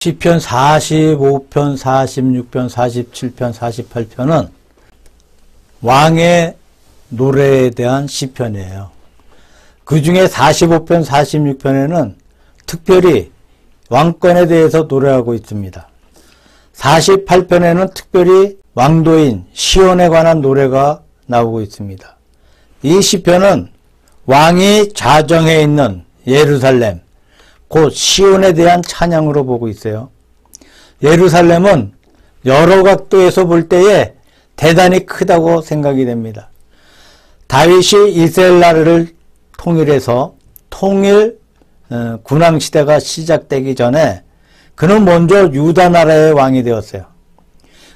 시편 45편, 46편, 47편, 48편은 왕의 노래에 대한 시편이에요. 그 중에 45편, 46편에는 특별히 왕권에 대해서 노래하고 있습니다. 48편에는 특별히 왕도인 시온에 관한 노래가 나오고 있습니다. 이 시편은 왕이 자정해 있는 예루살렘, 곧 시온에 대한 찬양으로 보고 있어요. 예루살렘은 여러 각도에서 볼 때에 대단히 크다고 생각이 됩니다. 다윗이 이스라엘 나라를 통일해서 통일 군왕시대가 시작되기 전에 그는 먼저 유다 나라의 왕이 되었어요.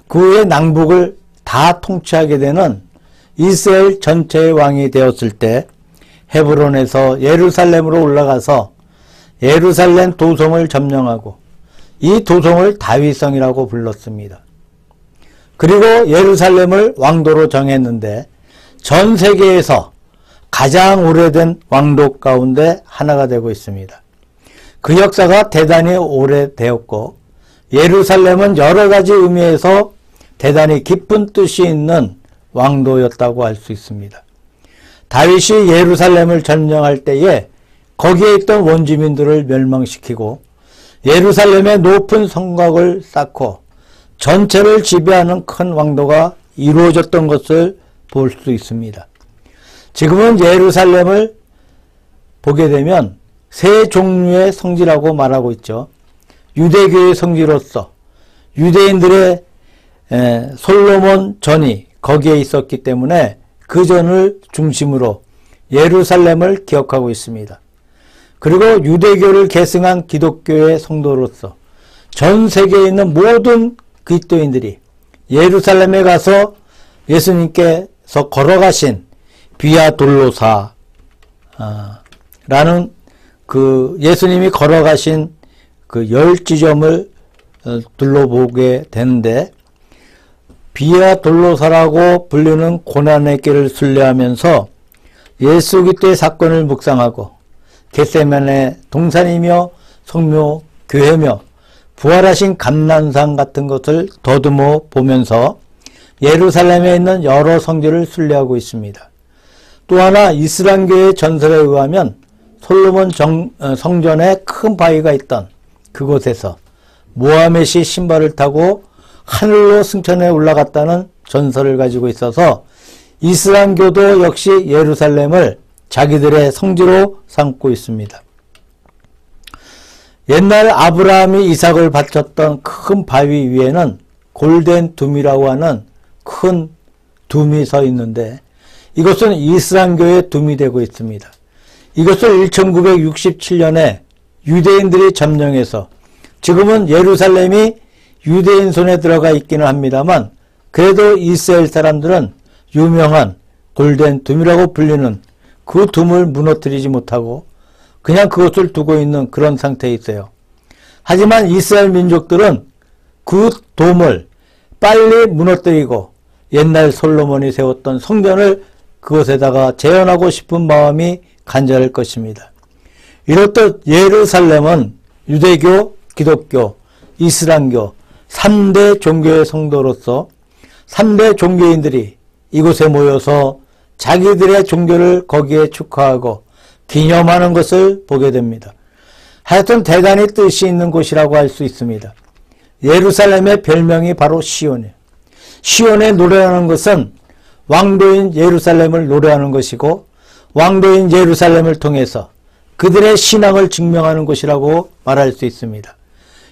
그 후에 남북을 다 통치하게 되는 이스라엘 전체의 왕이 되었을 때 헤브론에서 예루살렘으로 올라가서 예루살렘 도성을 점령하고 이 도성을 다윗성이라고 불렀습니다. 그리고 예루살렘을 왕도로 정했는데 전 세계에서 가장 오래된 왕도 가운데 하나가 되고 있습니다. 그 역사가 대단히 오래되었고 예루살렘은 여러 가지 의미에서 대단히 깊은 뜻이 있는 왕도였다고 할 수 있습니다. 다윗이 예루살렘을 점령할 때에 거기에 있던 원주민들을 멸망시키고 예루살렘에 높은 성곽을 쌓고 전체를 지배하는 큰 왕도가 이루어졌던 것을 볼 수 있습니다. 지금은 예루살렘을 보게 되면 세 종류의 성지라고 말하고 있죠. 유대교의 성지로서 유대인들의 솔로몬 전이 거기에 있었기 때문에 그 전을 중심으로 예루살렘을 기억하고 있습니다. 그리고 유대교를 계승한 기독교의 성도로서 전 세계에 있는 모든 그리스도인들이 예루살렘에 가서 예수님께서 걸어가신 비아 돌로사 라는 그 예수님이 걸어가신 그 10지점을 둘러보게 되는데 비아 돌로사라고 불리는 고난의 길을 순례하면서 예수 그리스도의 사건을 묵상하고 겟세마네 동산이며 성묘 교회며 부활하신 감난산 같은 것을 더듬어 보면서 예루살렘에 있는 여러 성지를 순례하고 있습니다. 또 하나 이슬람교의 전설에 의하면 솔로몬 성전에 큰 바위가 있던 그곳에서 모하멧이 신발을 타고 하늘로 승천해 올라갔다는 전설을 가지고 있어서 이슬람교도 역시 예루살렘을 자기들의 성지로 삼고 있습니다. 옛날 아브라함이 이삭을 바쳤던 큰 바위 위에는 골덴 둠이라고 하는 큰 둠이 서 있는데 이것은 이슬람교의 둠이 되고 있습니다. 이것을 1967년에 유대인들이 점령해서 지금은 예루살렘이 유대인 손에 들어가 있기는 합니다만 그래도 이스라엘 사람들은 유명한 골덴 둠이라고 불리는 그 둠을 무너뜨리지 못하고 그냥 그것을 두고 있는 그런 상태에 있어요. 하지만 이스라엘 민족들은 그 돔을 빨리 무너뜨리고 옛날 솔로몬이 세웠던 성전을 그것에다가 재현하고 싶은 마음이 간절할 것입니다. 이렇듯 예루살렘은 유대교, 기독교, 이슬람교 3대 종교의 성도로서 3대 종교인들이 이곳에 모여서 자기들의 종교를 거기에 축하하고 기념하는 것을 보게 됩니다. 하여튼 대단히 뜻이 있는 곳이라고 할 수 있습니다. 예루살렘의 별명이 바로 시온이에요. 시온에 노래하는 것은 왕도인 예루살렘을 노래하는 것이고 왕도인 예루살렘을 통해서 그들의 신앙을 증명하는 것이라고 말할 수 있습니다.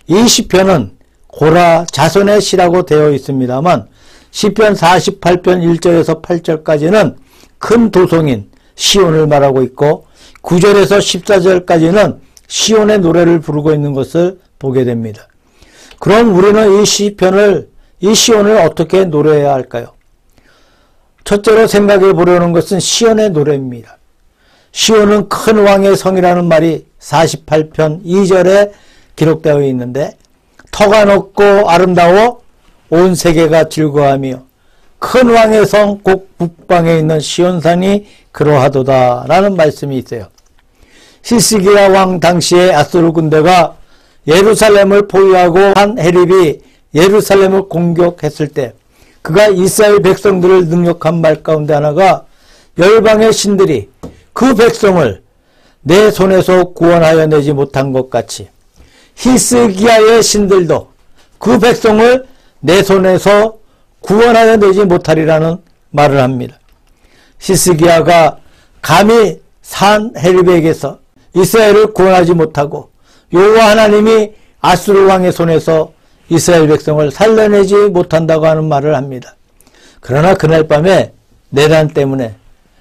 이 시편은 고라 자손의 시라고 되어 있습니다만 시편 48편 1절에서 8절까지는 큰 도성인 시온을 말하고 있고 9절에서 14절까지는 시온의 노래를 부르고 있는 것을 보게 됩니다. 그럼 우리는 이 시온을 어떻게 노래해야 할까요? 첫째로 생각해 보려는 것은 시온의 노래입니다. 시온은 큰 왕의 성이라는 말이 48편 2절에 기록되어 있는데 터가 높고 아름다워 온 세계가 즐거워하며 큰 왕의 성 곧 북방에 있는 시온산이 그러하도다 라는 말씀이 있어요. 히스기야 왕 당시에 아수르 군대가 예루살렘을 포위하고 산헤립이 예루살렘을 공격했을 때 그가 이스라엘 백성들을 능력한 말 가운데 하나가 열방의 신들이 그 백성을 내 손에서 구원하여 내지 못한 것 같이 히스기야의 신들도 그 백성을 내 손에서 구원하여 내지 못하리라는 말을 합니다. 히스기야가 감히 산헤립에게서 이스라엘을 구원하지 못하고 여호와 하나님이 아수르 왕의 손에서 이스라엘 백성을 살려내지 못한다고 하는 말을 합니다. 그러나 그날 밤에 내란 때문에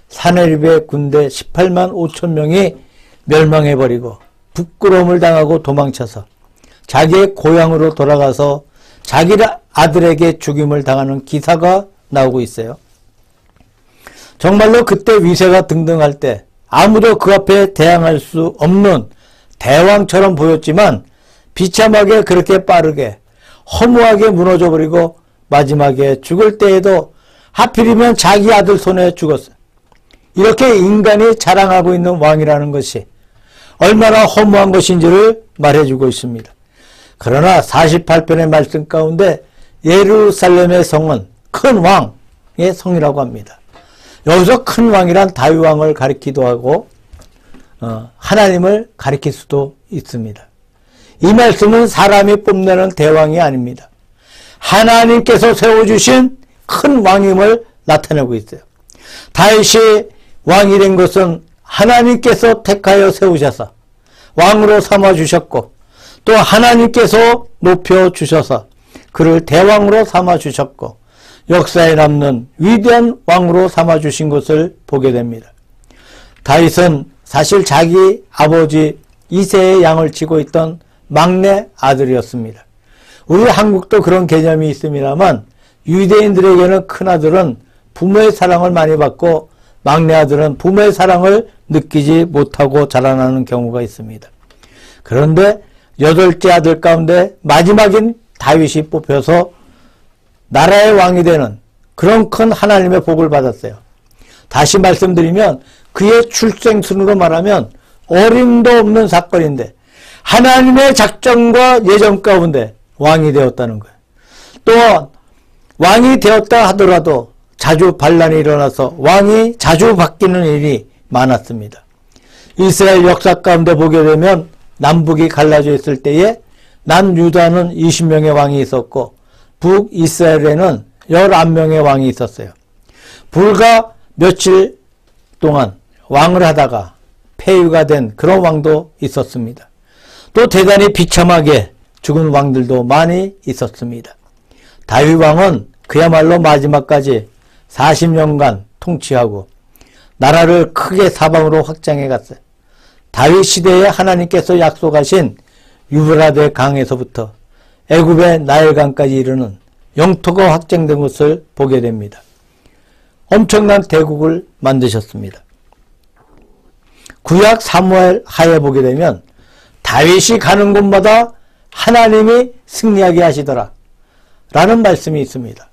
산헤립의 군대 18만 5천 명이 멸망해버리고 부끄러움을 당하고 도망쳐서 자기의 고향으로 돌아가서 자기 아들에게 죽임을 당하는 기사가 나오고 있어요. 정말로 그때 위세가 등등할 때 아무도 그 앞에 대항할 수 없는 대왕처럼 보였지만 비참하게 그렇게 빠르게 허무하게 무너져버리고 마지막에 죽을 때에도 하필이면 자기 아들 손에 죽었어요. 이렇게 인간이 자랑하고 있는 왕이라는 것이 얼마나 허무한 것인지를 말해주고 있습니다. 그러나 48편의 말씀 가운데 예루살렘의 성은 큰 왕의 성이라고 합니다. 여기서 큰 왕이란 다윗 왕을 가리키기도 하고 하나님을 가리킬 수도 있습니다. 이 말씀은 사람이 뽐내는 대왕이 아닙니다. 하나님께서 세워주신 큰 왕임을 나타내고 있어요. 다윗이 왕이 된 것은 하나님께서 택하여 세우셔서 왕으로 삼아주셨고 또 하나님께서 높여주셔서 그를 대왕으로 삼아주셨고 역사에 남는 위대한 왕으로 삼아주신 것을 보게 됩니다. 다윗은 사실 자기 아버지 이새의 양을 치고 있던 막내 아들이었습니다. 우리 한국도 그런 개념이 있습니다만 유대인들에게는 큰아들은 부모의 사랑을 많이 받고 막내 아들은 부모의 사랑을 느끼지 못하고 자라나는 경우가 있습니다. 그런데 8째 아들 가운데 마지막인 다윗이 뽑혀서 나라의 왕이 되는 그런 큰 하나님의 복을 받았어요. 다시 말씀드리면 그의 출생순으로 말하면 어림도 없는 사건인데 하나님의 작정과 예정 가운데 왕이 되었다는 거예요. 또 왕이 되었다 하더라도 자주 반란이 일어나서 왕이 자주 바뀌는 일이 많았습니다. 이스라엘 역사 가운데 보게 되면 남북이 갈라져 있을 때에 남유다는 20명의 왕이 있었고 북이스라엘에는 11명의 왕이 있었어요. 불과 며칠 동안 왕을 하다가 폐위가 된 그런 왕도 있었습니다. 또 대단히 비참하게 죽은 왕들도 많이 있었습니다. 다윗 왕은 그야말로 마지막까지 40년간 통치하고 나라를 크게 사방으로 확장해 갔어요. 다윗 시대에 하나님께서 약속하신 유브라데 강에서부터 애굽의 나일강까지 이르는 영토가 확장된 것을 보게 됩니다. 엄청난 대국을 만드셨습니다. 구약 사무엘 하에 보게 되면 다윗이 가는 곳마다 하나님이 승리하게 하시더라 라는 말씀이 있습니다.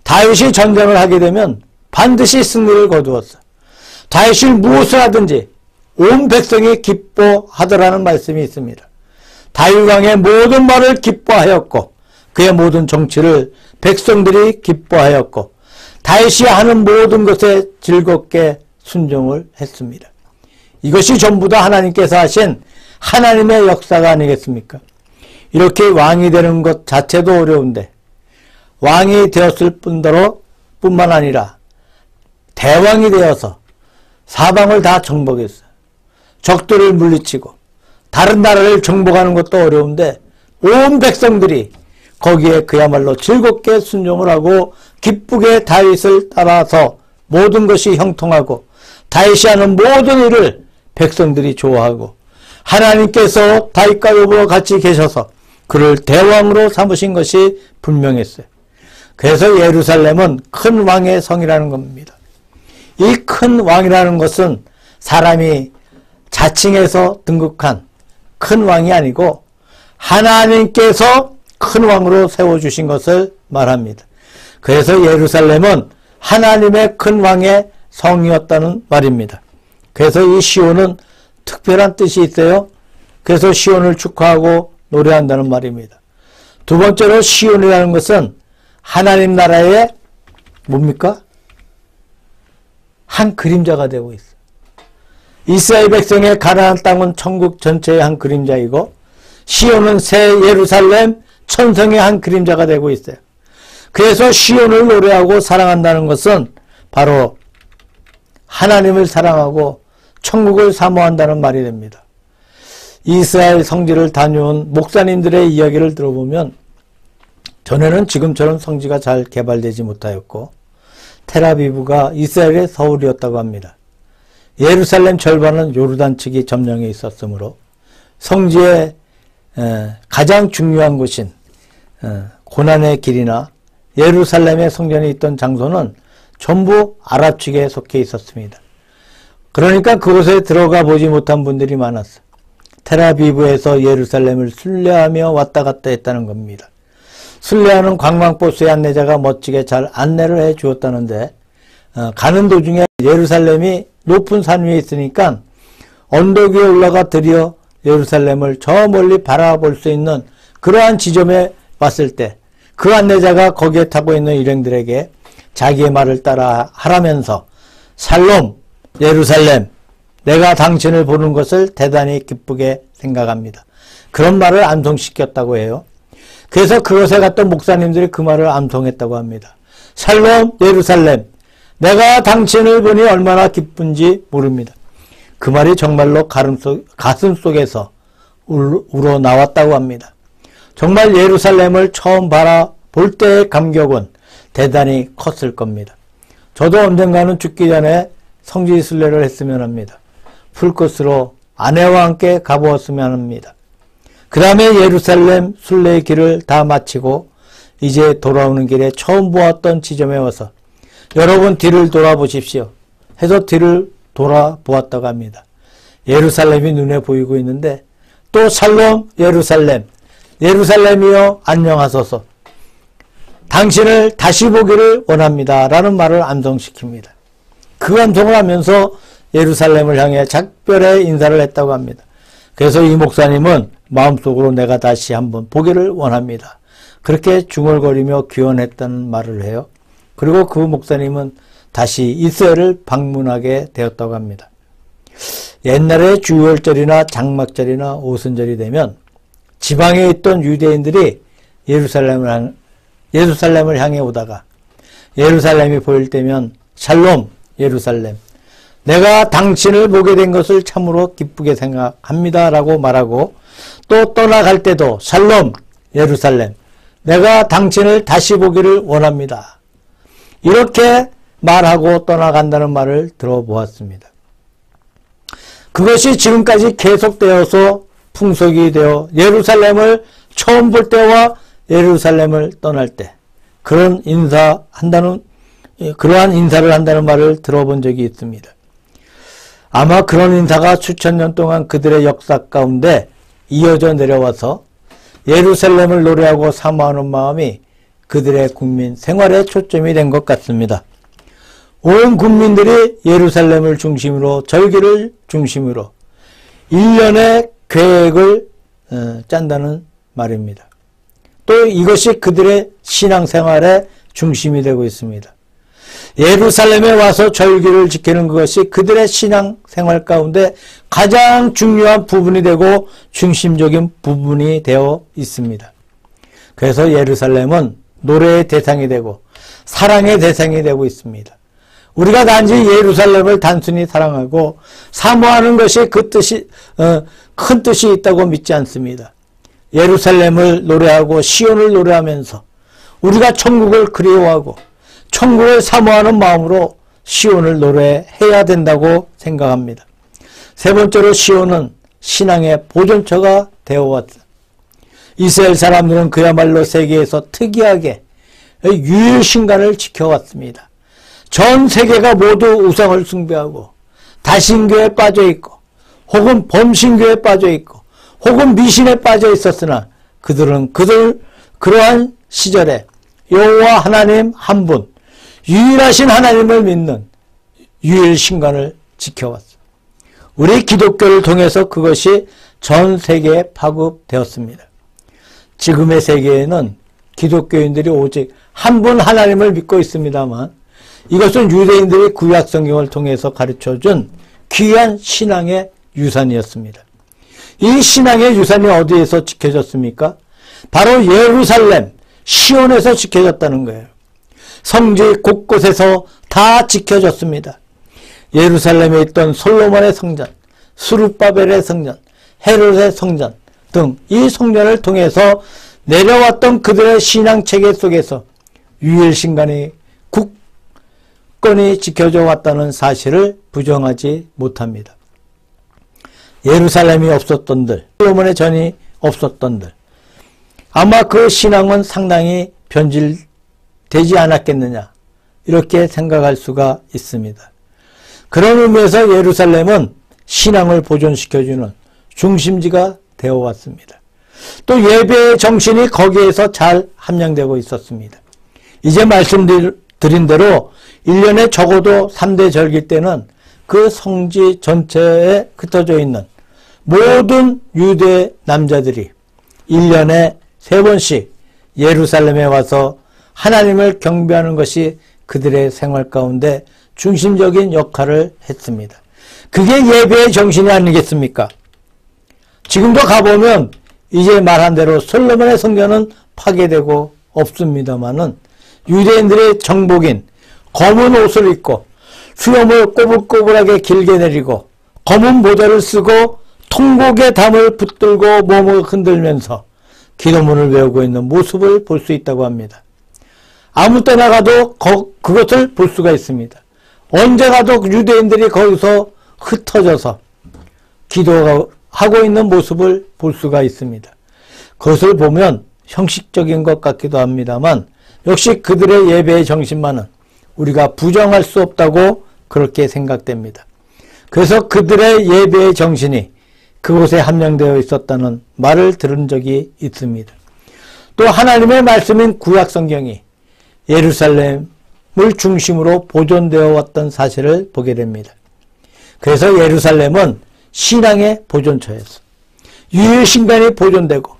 다윗이 전쟁을 하게 되면 반드시 승리를 거두었어. 다윗이 무엇을 하든지 온 백성이 기뻐하더라는 말씀이 있습니다. 다윗 왕의 모든 말을 기뻐하였고 그의 모든 정치를 백성들이 기뻐하였고 다윗이 하는 모든 것에 즐겁게 순종을 했습니다. 이것이 전부 다 하나님께서 하신 하나님의 역사가 아니겠습니까? 이렇게 왕이 되는 것 자체도 어려운데 왕이 되었을 뿐만 아니라 대왕이 되어서 사방을 다 정복했어요. 적들을 물리치고 다른 나라를 정복하는 것도 어려운데 온 백성들이 거기에 그야말로 즐겁게 순종을 하고 기쁘게 다윗을 따라서 모든 것이 형통하고 다윗이 하는 모든 일을 백성들이 좋아하고 하나님께서 다윗과 여호와 같이 계셔서 그를 대왕으로 삼으신 것이 분명했어요. 그래서 예루살렘은 큰 왕의 성이라는 겁니다. 이 큰 왕이라는 것은 사람이 자칭해서 등극한 큰 왕이 아니고 하나님께서 큰 왕으로 세워주신 것을 말합니다. 그래서 예루살렘은 하나님의 큰 왕의 성이었다는 말입니다. 그래서 이 시온은 특별한 뜻이 있어요. 그래서 시온을 축하하고 노래한다는 말입니다. 두 번째로 시온이라는 것은 하나님 나라의 뭡니까? 한 그림자가 되고 있어요. 이스라엘 백성의 가나안 땅은 천국 전체의 한 그림자이고 시온은 새 예루살렘 천성의 한 그림자가 되고 있어요. 그래서 시온을 노래하고 사랑한다는 것은 바로 하나님을 사랑하고 천국을 사모한다는 말이 됩니다. 이스라엘 성지를 다녀온 목사님들의 이야기를 들어보면 전에는 지금처럼 성지가 잘 개발되지 못하였고 텔아비브가 이스라엘의 서울이었다고 합니다. 예루살렘 절반은 요르단 측이 점령해 있었으므로 성지의 가장 중요한 곳인 고난의 길이나 예루살렘의 성전이 있던 장소는 전부 아랍 측에 속해 있었습니다. 그러니까 그곳에 들어가 보지 못한 분들이 많았어요. 텔아비브에서 예루살렘을 순례하며 왔다 갔다 했다는 겁니다. 순례하는 관광버스의 안내자가 멋지게 잘 안내를 해 주었다는데 가는 도중에 예루살렘이 높은 산 위에 있으니까 언덕 위에 올라가 드디어 예루살렘을 저 멀리 바라볼 수 있는 그러한 지점에 왔을 때 그 안내자가 거기에 타고 있는 일행들에게 자기의 말을 따라 하라면서 샬롬 예루살렘 내가 당신을 보는 것을 대단히 기쁘게 생각합니다. 그런 말을 암송시켰다고 해요. 그래서 그곳에 갔던 목사님들이 그 말을 암송했다고 합니다. 샬롬 예루살렘 내가 당신을 보니 얼마나 기쁜지 모릅니다. 그 말이 정말로 가슴 속에서 우러나왔다고 합니다. 정말 예루살렘을 처음 바라볼 때의 감격은 대단히 컸을 겁니다. 저도 언젠가는 죽기 전에 성지 순례를 했으면 합니다. 풀코스로 아내와 함께 가보았으면 합니다. 그 다음에 예루살렘 순례의 길을 다 마치고 이제 돌아오는 길에 처음 보았던 지점에 와서 여러분 뒤를 돌아보십시오 해서 뒤를 돌아보았다고 합니다. 예루살렘이 눈에 보이고 있는데 또 샬롬 예루살렘 예루살렘이여 안녕하소서 당신을 다시 보기를 원합니다 라는 말을 암송시킵니다. 그 암송을 하면서 예루살렘을 향해 작별의 인사를 했다고 합니다. 그래서 이 목사님은 마음속으로 내가 다시 한번 보기를 원합니다. 그렇게 중얼거리며 기원했다는 말을 해요. 그리고 그 목사님은 다시 이스라엘을 방문하게 되었다고 합니다. 옛날에 주월절이나 장막절이나 오순절이 되면 지방에 있던 유대인들이 예루살렘을 향해 오다가 예루살렘이 보일 때면 샬롬 예루살렘 내가 당신을 보게 된 것을 참으로 기쁘게 생각합니다 라고 말하고 또 떠나갈 때도 샬롬 예루살렘 내가 당신을 다시 보기를 원합니다. 이렇게 말하고 떠나간다는 말을 들어보았습니다. 그것이 지금까지 계속되어서 풍속이 되어 예루살렘을 처음 볼 때와 예루살렘을 떠날 때 그러한 인사를 한다는 말을 들어본 적이 있습니다. 아마 그런 인사가 수천 년 동안 그들의 역사 가운데 이어져 내려와서 예루살렘을 노래하고 사모하는 마음이 그들의 국민 생활에 초점이 된 것 같습니다. 온 국민들이 예루살렘을 중심으로 절기를 중심으로 1년의 계획을 짠다는 말입니다. 또 이것이 그들의 신앙생활의 중심이 되고 있습니다. 예루살렘에 와서 절기를 지키는 것이 그들의 신앙생활 가운데 가장 중요한 부분이 되고 중심적인 부분이 되어 있습니다. 그래서 예루살렘은 노래의 대상이 되고 사랑의 대상이 되고 있습니다. 우리가 단지 예루살렘을 단순히 사랑하고 사모하는 것이 그 뜻이 큰 뜻이 있다고 믿지 않습니다. 예루살렘을 노래하고 시온을 노래하면서 우리가 천국을 그리워하고 천국을 사모하는 마음으로 시온을 노래해야 된다고 생각합니다. 세 번째로 시온은 신앙의 보존처가 되어왔다. 이스라엘 사람들은 그야말로 세계에서 특이하게 유일신간을 지켜왔습니다. 전 세계가 모두 우상을 숭배하고 다신교에 빠져있고 혹은 범신교에 빠져있고 혹은 미신에 빠져 있었으나 그들은 그러한 시절에 여호와 하나님 한 분, 유일하신 하나님을 믿는 유일신간을 지켜왔습니다. 우리 기독교를 통해서 그것이 전 세계에 파급되었습니다. 지금의 세계에는 기독교인들이 오직 한 분 하나님을 믿고 있습니다만 이것은 유대인들이 구약 성경을 통해서 가르쳐준 귀한 신앙의 유산이었습니다. 이 신앙의 유산이 어디에서 지켜졌습니까? 바로 예루살렘, 시온에서 지켜졌다는 거예요. 성지 곳곳에서 다 지켜졌습니다. 예루살렘에 있던 솔로몬의 성전, 스룹바벨의 성전, 헤롯의 성전 등 이 성전을 통해서 내려왔던 그들의 신앙체계 속에서 유일신간이 굳건히 지켜져 왔다는 사실을 부정하지 못합니다. 예루살렘이 없었던들, 솔로몬의 전이 없었던들 아마 그 신앙은 상당히 변질되지 않았겠느냐 이렇게 생각할 수가 있습니다. 그런 의미에서 예루살렘은 신앙을 보존시켜주는 중심지가 되어 왔습니다. 또 예배의 정신이 거기에서 잘 함양되고 있었습니다. 이제 말씀드린 대로 1년에 적어도 3대 절기 때는 그 성지 전체에 흩어져 있는 모든 유대 남자들이 1년에 3번씩 예루살렘에 와서 하나님을 경배하는 것이 그들의 생활 가운데 중심적인 역할을 했습니다. 그게 예배의 정신이 아니겠습니까? 지금도 가보면 이제 말한 대로 솔로몬의 성전은 파괴되고 없습니다만은 유대인들의 정복인 검은 옷을 입고 수염을 꼬불꼬불하게 길게 내리고 검은 모자를 쓰고 통곡에 담을 붙들고 몸을 흔들면서 기도문을 외우고 있는 모습을 볼 수 있다고 합니다. 아무 때나 가도 그것을 볼 수가 있습니다. 언제 가도 유대인들이 거기서 흩어져서 기도하고 있는 모습을 볼 수가 있습니다. 그것을 보면 형식적인 것 같기도 합니다만 역시 그들의 예배의 정신만은 우리가 부정할 수 없다고 그렇게 생각됩니다. 그래서 그들의 예배의 정신이 그곳에 함양되어 있었다는 말을 들은 적이 있습니다. 또 하나님의 말씀인 구약 성경이 예루살렘을 중심으로 보존되어 왔던 사실을 보게 됩니다. 그래서 예루살렘은 신앙의 보존처였어. 유일신간이 보존되고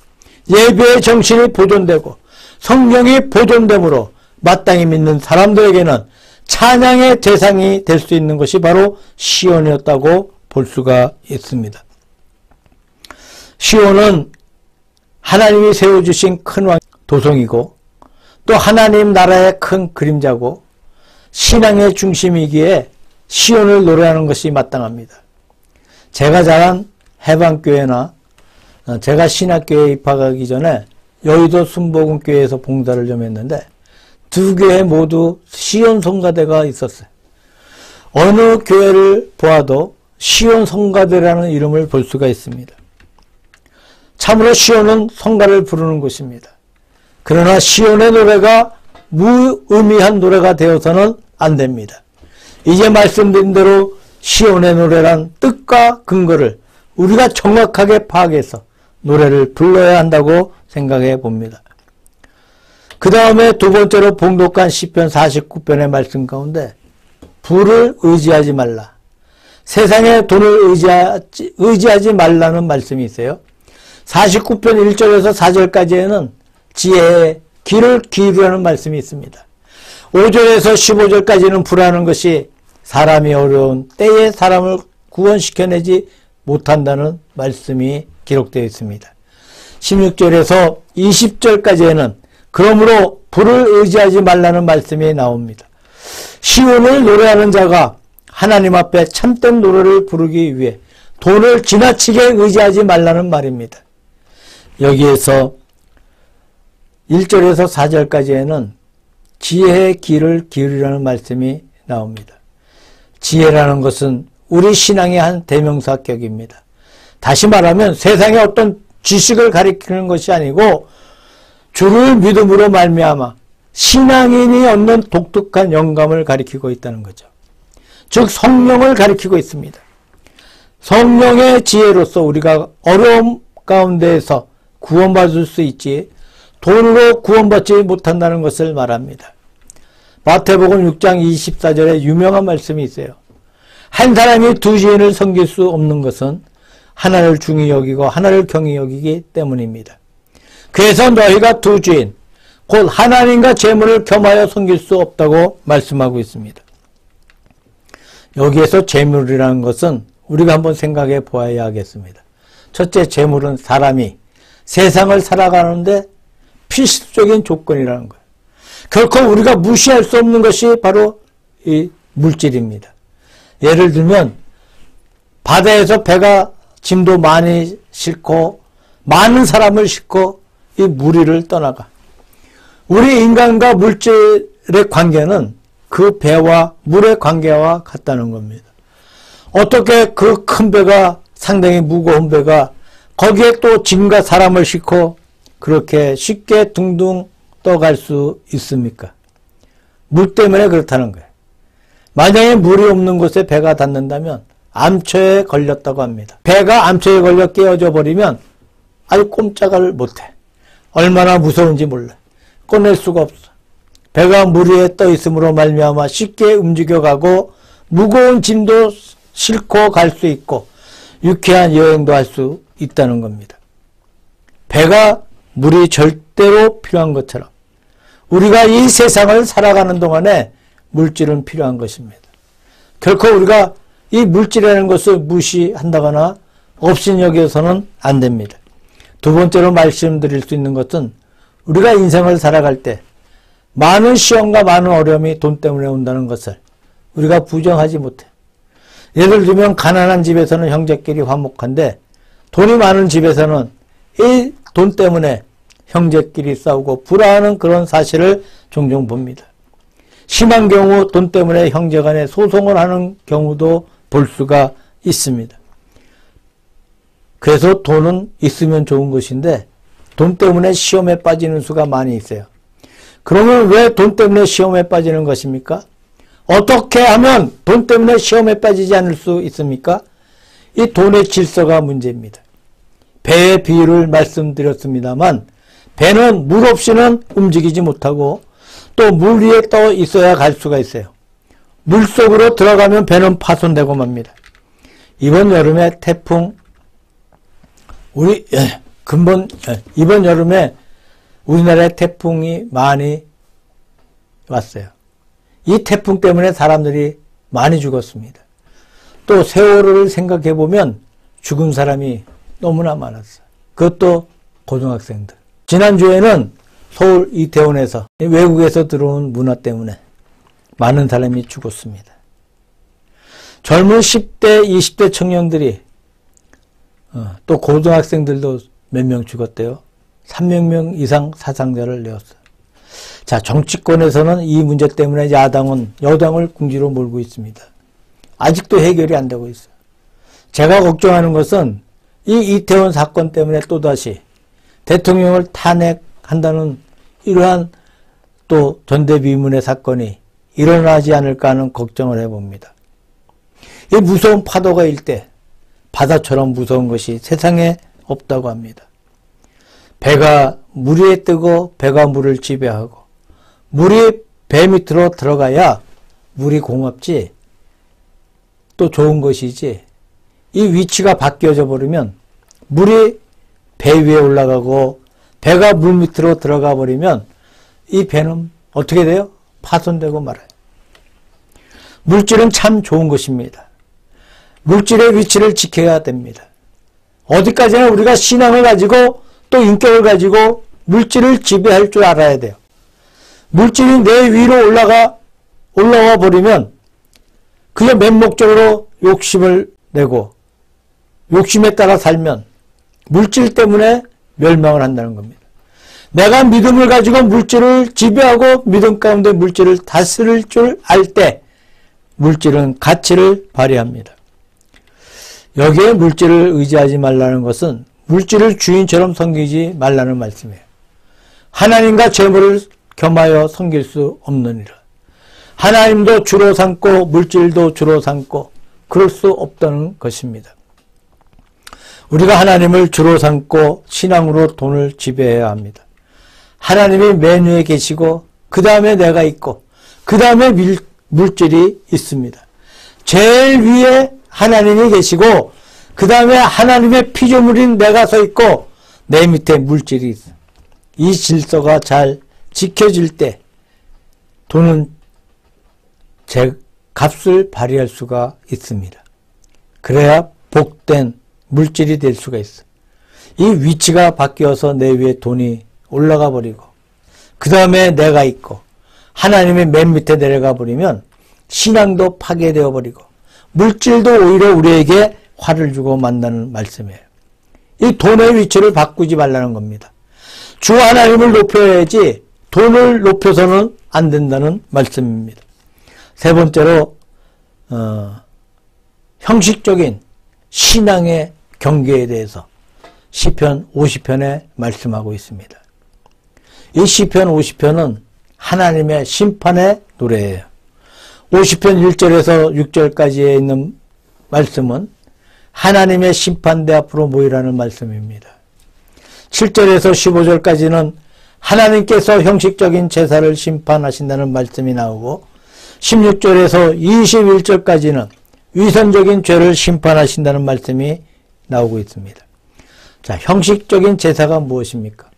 예배의 정신이 보존되고 성령이 보존됨으로 마땅히 믿는 사람들에게는 찬양의 대상이 될 수 있는 것이 바로 시온이었다고 볼 수가 있습니다. 시온은 하나님이 세워주신 큰 왕 도성이고 또 하나님 나라의 큰 그림자고 신앙의 중심이기에 시온을 노래하는 것이 마땅합니다. 제가 자란 해방교회나 제가 신학교에 입학하기 전에 여의도 순복음교회에서 봉사를 좀 했는데 두 교회 모두 시온 성가대가 있었어요. 어느 교회를 보아도 시온 성가대라는 이름을 볼 수가 있습니다. 참으로 시온은 성가를 부르는 곳입니다. 그러나 시온의 노래가 무의미한 노래가 되어서는 안 됩니다. 이제 말씀드린 대로 시온의 노래란 뜻과 근거를 우리가 정확하게 파악해서 노래를 불러야 한다고 생각해 봅니다. 그 다음에 두 번째로 봉독한 시편 49편의 말씀 가운데 부를 의지하지 말라. 세상의 돈을 의지하지 말라는 말씀이 있어요. 49편 1절에서 4절까지에는 지혜의 길을 기울이라는 말씀이 있습니다. 5절에서 15절까지는 불하는 것이 사람이 어려운 때에 사람을 구원시켜내지 못한다는 말씀이 기록되어 있습니다. 16절에서 20절까지에는 그러므로 불을 의지하지 말라는 말씀이 나옵니다. 시온을 노래하는 자가 하나님 앞에 참된 노래를 부르기 위해 돈을 지나치게 의지하지 말라는 말입니다. 여기에서 1절에서 4절까지에는 지혜의 길을 기울이라는 말씀이 나옵니다. 지혜라는 것은 우리 신앙의 한 대명사격입니다. 다시 말하면 세상의 어떤 지식을 가리키는 것이 아니고 주를 믿음으로 말미암아 신앙인이 얻는 독특한 영감을 가리키고 있다는 거죠. 즉 성령을 가리키고 있습니다. 성령의 지혜로서 우리가 어려움 가운데에서 구원받을 수 있지 돈으로 구원받지 못한다는 것을 말합니다. 마태복음 6장 24절에 유명한 말씀이 있어요. 한 사람이 두 주인을 섬길 수 없는 것은 하나를 중히 여기고 하나를 경히 여기기 때문입니다. 그래서 너희가 두 주인 곧 하나님과 재물을 겸하여 섬길 수 없다고 말씀하고 있습니다. 여기에서 재물이라는 것은 우리가 한번 생각해 보아야 하겠습니다. 첫째, 재물은 사람이 세상을 살아가는데 필수적인 조건이라는 거예요. 결코 우리가 무시할 수 없는 것이 바로 이 물질입니다. 예를 들면 바다에서 배가 짐도 많이 싣고 많은 사람을 싣고 이 무리를 떠나가. 우리 인간과 물질의 관계는 그 배와 물의 관계와 같다는 겁니다. 어떻게 그 큰 배가, 상당히 무거운 배가 거기에 또 짐과 사람을 싣고 그렇게 쉽게 둥둥 떠갈 수 있습니까? 물 때문에 그렇다는 거예요. 만약에 물이 없는 곳에 배가 닿는다면 암초에 걸렸다고 합니다. 배가 암초에 걸려 깨어져 버리면 아주 꼼짝을 못해. 얼마나 무서운지 몰라. 꺼낼 수가 없어. 배가 물 위에 떠 있음으로 말미암아 쉽게 움직여가고 무거운 짐도 싣고 갈 수 있고 유쾌한 여행도 할 수 있다는 겁니다. 배가 물이 절대로 필요한 것처럼 우리가 이 세상을 살아가는 동안에 물질은 필요한 것입니다. 결코 우리가 이 물질이라는 것을 무시한다거나 업신여겨서는 안 됩니다. 두 번째로 말씀드릴 수 있는 것은 우리가 인생을 살아갈 때 많은 시험과 많은 어려움이 돈 때문에 온다는 것을 우리가 부정하지 못해. 예를 들면 가난한 집에서는 형제끼리 화목한데 돈이 많은 집에서는 이 돈 때문에 형제끼리 싸우고 불화하는 그런 사실을 종종 봅니다. 심한 경우 돈 때문에 형제간에 소송을 하는 경우도 볼 수가 있습니다. 그래서 돈은 있으면 좋은 것인데 돈 때문에 시험에 빠지는 수가 많이 있어요. 그러면 왜 돈 때문에 시험에 빠지는 것입니까? 어떻게 하면 돈 때문에 시험에 빠지지 않을 수 있습니까? 이 돈의 질서가 문제입니다. 배의 비유를 말씀드렸습니다만 배는 물 없이는 움직이지 못하고 또 물 위에 떠 있어야 갈 수가 있어요. 물 속으로 들어가면 배는 파손되고 맙니다. 이번 여름에 태풍 이번 여름에 우리나라에 태풍이 많이 왔어요. 이 태풍 때문에 사람들이 많이 죽었습니다. 또 세월호를 생각해 보면 죽은 사람이 너무나 많았어요. 그것도 고등학생들. 지난주에는 서울 이태원에서 외국에서 들어온 문화 때문에 많은 사람이 죽었습니다. 젊은 10대, 20대 청년들이 또 고등학생들도 몇 명 죽었대요. 300명 이상 사상자를 내었어요. 자, 정치권에서는 이 문제 때문에 야당은 여당을 궁지로 몰고 있습니다. 아직도 해결이 안 되고 있어요. 제가 걱정하는 것은 이 이태원 사건 때문에 또다시 대통령을 탄핵한다는 이러한 또 전대미문의 사건이 일어나지 않을까 하는 걱정을 해봅니다. 이 무서운 파도가 일 때 바다처럼 무서운 것이 세상에 없다고 합니다. 배가 물 위에 뜨고 배가 물을 지배하고 물이 배 밑으로 들어가야 물이 공업지 또 좋은 것이지 이 위치가 바뀌어져 버리면 물이 배 위에 올라가고 배가 물 밑으로 들어가 버리면 이 배는 어떻게 돼요? 파손되고 말아요. 물질은 참 좋은 것입니다. 물질의 위치를 지켜야 됩니다. 어디까지나 우리가 신앙을 가지고 또 인격을 가지고 물질을 지배할 줄 알아야 돼요. 물질이 내 위로 올라와 버리면 그냥 맹목적으로 욕심을 내고 욕심에 따라 살면 물질 때문에 멸망을 한다는 겁니다. 내가 믿음을 가지고 물질을 지배하고 믿음 가운데 물질을 다스릴 줄 알 때 물질은 가치를 발휘합니다. 여기에 물질을 의지하지 말라는 것은 물질을 주인처럼 섬기지 말라는 말씀이에요. 하나님과 재물을 겸하여 섬길 수 없느니라. 하나님도 주로 삼고 물질도 주로 삼고 그럴 수 없다는 것입니다. 우리가 하나님을 주로 삼고 신앙으로 돈을 지배해야 합니다. 하나님이 맨 위에 계시고 그 다음에 내가 있고 그 다음에 물질이 있습니다. 제일 위에 하나님이 계시고 그 다음에 하나님의 피조물인 내가 서 있고 내 밑에 물질이 있어. 이 질서가 잘 지켜질 때 돈은 제 값을 발휘할 수가 있습니다. 그래야 복된 물질이 될 수가 있어. 이 위치가 바뀌어서 내 위에 돈이 올라가 버리고 그 다음에 내가 있고 하나님이 맨 밑에 내려가 버리면 신앙도 파괴되어 버리고 물질도 오히려 우리에게 화를 주고 만나는 말씀이에요. 이 돈의 위치를 바꾸지 말라는 겁니다. 주 하나님을 높여야지 돈을 높여서는 안 된다는 말씀입니다. 세 번째로 형식적인 신앙의 경계에 대해서 시편 50편에 말씀하고 있습니다. 이 시편 50편은 하나님의 심판의 노래예요. 50편 1절에서 6절까지에 있는 말씀은 하나님의 심판대 앞으로 모이라는 말씀입니다. 7절에서 15절까지는 하나님께서 형식적인 제사를 심판하신다는 말씀이 나오고 16절에서 21절까지는 위선적인 죄를 심판하신다는 말씀이 나오고 있습니다. 자, 형식적인 제사가 무엇입니까?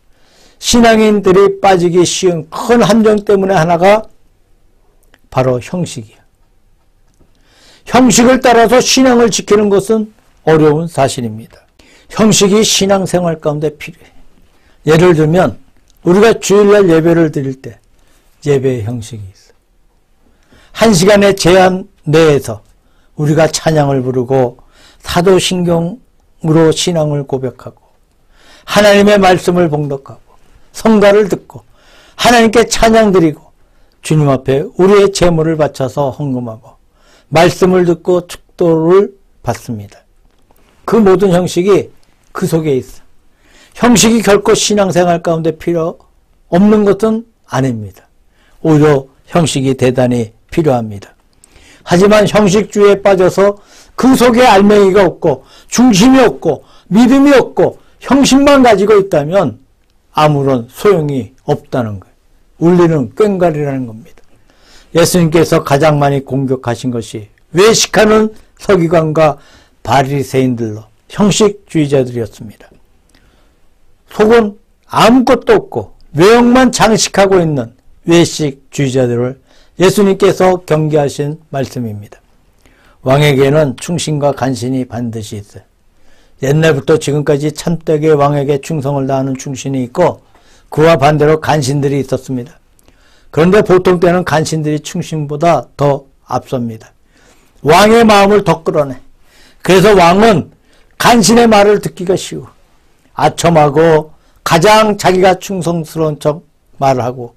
신앙인들이 빠지기 쉬운 큰 함정 때문에 하나가 바로 형식이야. 형식을 따라서 신앙을 지키는 것은 어려운 사실입니다. 형식이 신앙생활 가운데 필요해. 예를 들면 우리가 주일날 예배를 드릴 때 예배의 형식이 있어. 1시간의 제한 내에서 우리가 찬양을 부르고 사도신경으로 신앙을 고백하고 하나님의 말씀을 봉독하고 성가를 듣고 하나님께 찬양 드리고 주님 앞에 우리의 제물을 바쳐서 헌금하고 말씀을 듣고 축도를 받습니다. 그 모든 형식이 그 속에 있어. 형식이 결코 신앙생활 가운데 필요 없는 것은 아닙니다. 오히려 형식이 대단히 필요합니다. 하지만 형식주의에 빠져서 그 속에 알맹이가 없고 중심이 없고 믿음이 없고 형식만 가지고 있다면 아무런 소용이 없다는 거예요. 울리는 꽹과리라는 겁니다. 예수님께서 가장 많이 공격하신 것이 외식하는 서기관과 바리새인들로 형식주의자들이었습니다. 속은 아무것도 없고 외형만 장식하고 있는 외식주의자들을 예수님께서 경계하신 말씀입니다. 왕에게는 충신과 간신이 반드시 있어요. 옛날부터 지금까지 참되게 왕에게 충성을 다하는 충신이 있고 그와 반대로 간신들이 있었습니다. 그런데 보통 때는 간신들이 충신보다 더 앞섭니다. 왕의 마음을 더 끌어내. 그래서 왕은 간신의 말을 듣기가 쉬워. 아첨하고 가장 자기가 충성스러운 척 말을 하고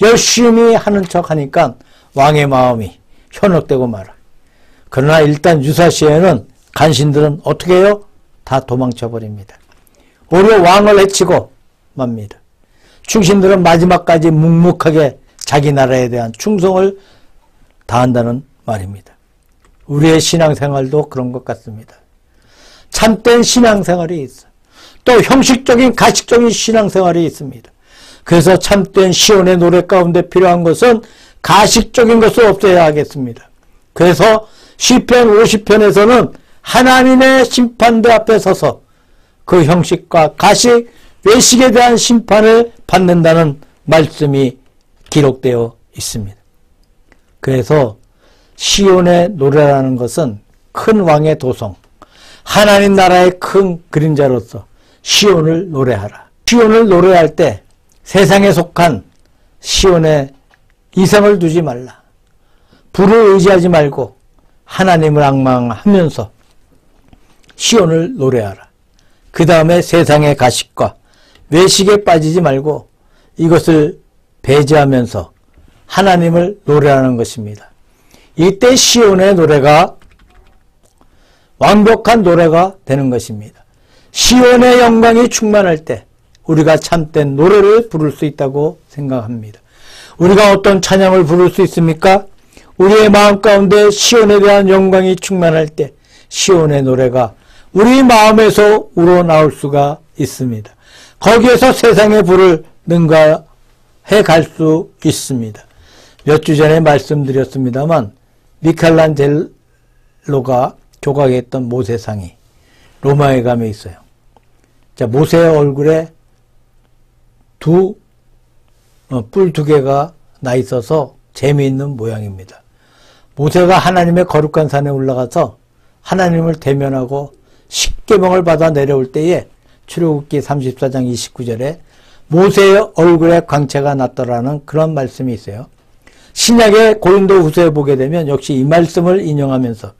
열심히 하는 척 하니까 왕의 마음이 현혹되고 말아. 그러나 일단 유사시에는 간신들은 어떻게 해요? 다 도망쳐 버립니다. 오히려 왕을 해치고 맙니다. 충신들은 마지막까지 묵묵하게 자기 나라에 대한 충성을 다한다는 말입니다. 우리의 신앙생활도 그런 것 같습니다. 참된 신앙생활이 있어. 또 형식적인 가식적인 신앙생활이 있습니다. 그래서 참된 시온의 노래 가운데 필요한 것은 가식적인 것을 없애야 하겠습니다. 그래서 시편 50편에서는 하나님의 심판대 앞에 서서 그 형식과 가식, 외식에 대한 심판을 받는다는 말씀이 기록되어 있습니다. 그래서 시온의 노래라는 것은 큰 왕의 도성, 하나님 나라의 큰 그림자로서 시온을 노래하라. 시온을 노래할 때 세상에 속한 시온에 이성을 두지 말라. 부를 의지하지 말고 하나님을 앙망하면서 시온을 노래하라. 그 다음에 세상의 가식과 외식에 빠지지 말고 이것을 배제하면서 하나님을 노래하는 것입니다. 이때 시온의 노래가 완벽한 노래가 되는 것입니다. 시온의 영광이 충만할 때 우리가 참된 노래를 부를 수 있다고 생각합니다. 우리가 어떤 찬양을 부를 수 있습니까? 우리의 마음 가운데 시온에 대한 영광이 충만할 때 시온의 노래가 우리 마음에서 우러나올 수가 있습니다. 거기에서 세상의 불을 능가해 갈 수 있습니다. 몇 주 전에 말씀드렸습니다만 미켈란젤로가 조각했던 모세상이 로마에 가면 있어요. 자, 모세의 얼굴에 뿔 두 개가 나 있어서 재미있는 모양입니다. 모세가 하나님의 거룩한 산에 올라가서 하나님을 대면하고 십계명을 받아 내려올 때에 출애굽기 34장 29절에 모세의 얼굴에 광채가 났더라는 그런 말씀이 있어요. 신약의 고린도 후서에 보게 되면 역시 이 말씀을 인용하면서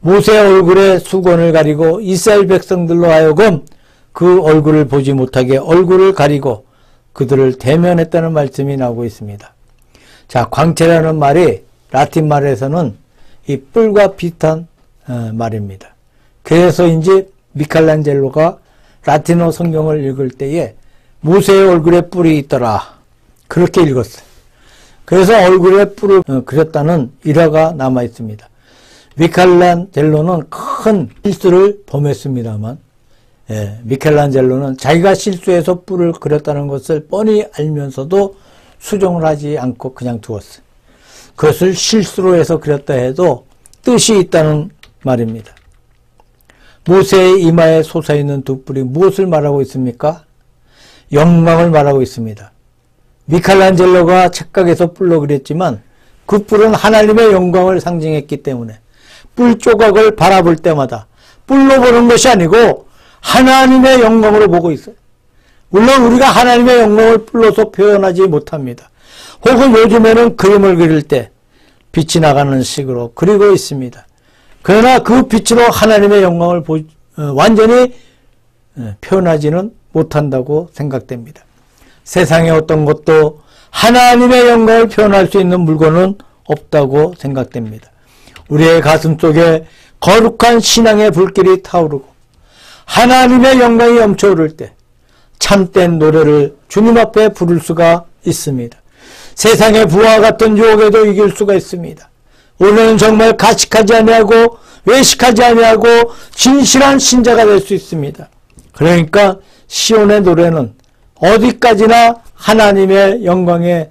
모세의 얼굴에 수건을 가리고 이스라엘 백성들로 하여금 그 얼굴을 보지 못하게 얼굴을 가리고 그들을 대면했다는 말씀이 나오고 있습니다. 자, 광채라는 말이 라틴 말에서는 이 뿔과 비슷한 말입니다. 그래서인지 미켈란젤로가 라틴어 성경을 읽을 때에 모세의 얼굴에 뿔이 있더라 그렇게 읽었어요. 그래서 얼굴에 뿔을 그렸다는 일화가 남아 있습니다. 미켈란젤로는 큰 실수를 범했습니다만 미켈란젤로는 자기가 실수해서 뿔을 그렸다는 것을 뻔히 알면서도 수정을 하지 않고 그냥 두었어요. 그것을 실수로 해서 그렸다 해도 뜻이 있다는 말입니다. 모세의 이마에 솟아있는 두 뿔이 무엇을 말하고 있습니까? 영광을 말하고 있습니다. 미켈란젤로가 착각해서 뿔로 그렸지만 그 뿔은 하나님의 영광을 상징했기 때문에 뿔 조각을 바라볼 때마다 뿔로 보는 것이 아니고 하나님의 영광으로 보고 있어요. 물론 우리가 하나님의 영광을 뿔로서 표현하지 못합니다. 혹은 요즘에는 그림을 그릴 때 빛이 나가는 식으로 그리고 있습니다. 그러나 그 빛으로 하나님의 영광을 완전히 표현하지는 못한다고 생각됩니다. 세상에 어떤 것도 하나님의 영광을 표현할 수 있는 물건은 없다고 생각됩니다. 우리의 가슴 속에 거룩한 신앙의 불길이 타오르고 하나님의 영광이 넘쳐오를 때 참된 노래를 주님 앞에 부를 수가 있습니다. 세상의 부와 같은 유혹에도 이길 수가 있습니다. 우리는 정말 가식하지 아니하고 외식하지 아니하고 진실한 신자가 될 수 있습니다. 그러니까 시온의 노래는 어디까지나 하나님의 영광에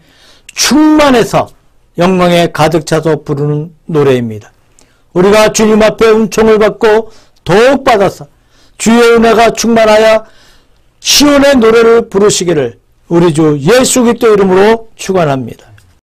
충만해서 영광에 가득 차서 부르는 노래입니다. 우리가 주님 앞에 은총을 받고 더욱 받아서 주의 은혜가 충만하여 시온의 노래를 부르시기를 우리 주 예수 그리스도 이름으로 축원합니다.